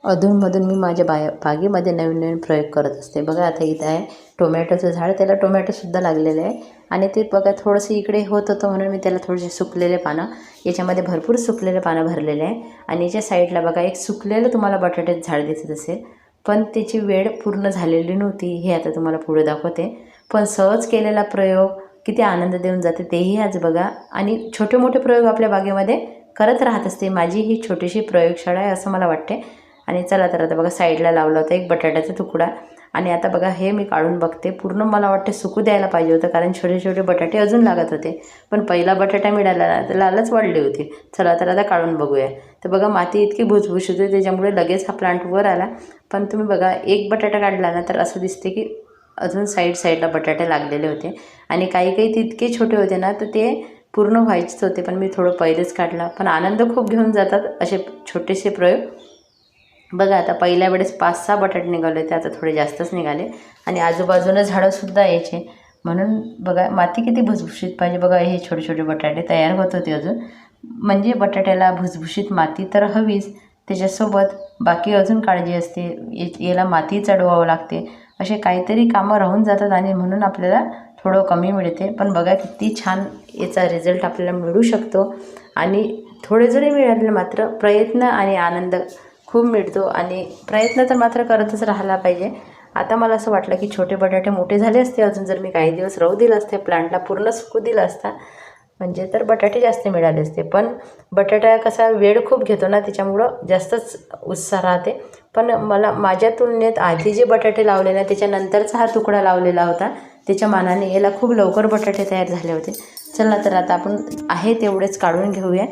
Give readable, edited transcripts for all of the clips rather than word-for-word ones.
अधूनमधून मी माझ्या बागेमध्ये नवीन नवीन प्रयोग करत असते. बघा आता इथं आहे टोमॅटोचं झाड, त्याला टोमॅटोसुद्धा लागलेले आहे. आणि ते बघा थोडंसं इकडे होत होतं म्हणून मी त्याला थोडेसे सुकलेले पानं, याच्यामध्ये भरपूर सुकलेले पानं भरलेले आहे. आणि याच्या साईडला बघा एक सुकलेलं तुम्हाला बटाट्याचं झाड दिसत असेल, पण त्याची वेळ पूर्ण झालेली नव्हती. हे आता तुम्हाला पुढे दाखवते. पण सहज केलेला प्रयोग किती आनंद देऊन जाते तेही आज बघा. आणि छोटे मोठे प्रयोग आपल्या बागेमध्ये करत राहत असते. माझी ही छोटीशी प्रयोगशाळा आहे असं मला वाटते. आणि चला तर आता बघा साईडला लावला होता एक बटाट्याचा तुकडा. आणि आता बघा हे मी काढून बघते. पूर्ण मला वाटते सुकू द्यायला पाहिजे होतं, कारण छोटे छोटे बटाटे अजून लागत होते. पण पहिला बटाटा मिळाला ना तर लालच वाढली होती. चला तर आता काढून बघूया. तर बघा माती इतकी भुसभुशीत होती त्याच्यामुळे लगेच हा प्लांट वर आला. पण तुम्ही बघा एक बटाटा काढला ना तर असं दिसते की अजून साईडला बटाटे लागलेले होते. आणि काही काही तितके छोटे होते ना तर ते पूर्ण व्हायचेच होते, पण मी थोडं पहिलेच काढला. पण आनंद खूप घेऊन जातात असे छोटेसे प्रयोग. बघा आता पहिल्या वेळेस 5-6 बटाटे निघाले होते, आता थोडे जास्तच निघाले. आणि आजूबाजूला झाडंसुद्धा यायचे. म्हणून बघा माती किती भुसभुशीत पाहिजे. बघा हे छोटे छोटे बटाटे तयार होत होते अजून. म्हणजे बटाट्याला भुसभुशीत माती तर हवीच, त्याच्यासोबत बाकी अजून काळजी असते. याला माती चढवावं लागते, असे काहीतरी कामं राहून जातात आणि म्हणून आपल्याला थोडं कमी मिळते. पण बघा किती छान याचा रिझल्ट आपल्याला मिळू शकतो. आणि थोडे जरी मिळाले मात्र प्रयत्न आणि आनंद खूप मिळतो. आणि प्रयत्न तर मात्र करतच राहायला पाहिजे. आता मला असं वाटलं की छोटे बटाटे मोठे झाले असते अजून, जर मी काही दिवस राहू दिलं असते, प्लांटला पूर्ण सुकू दिलं असता म्हणजे तर बटाटे जास्त मिळाले असते. पण बटाटा कसा वेळ खूप घेतो ना, त्याच्यामुळं जास्तच उत्साह राहते. पण मला माझ्या तुलनेत आधी जे बटाटे लावले ना त्याच्यानंतरचा हा तुकडा लावलेला होता, त्याच्या मानाने याला खूप लवकर बटाटे तयार झाले होते. चला तर आता आपण आहे तेवढेच काढून घेऊया.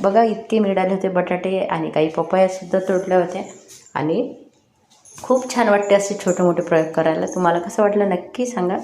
बघा इतके मिळाले होते बटाटे. आणि काही पपयासुद्धा तोडल्या होत्या. आणि खूप छान वाटते असे छोटे मोठे प्रयोग करायला. तुम्हाला कसं वाटलं नक्की सांगा.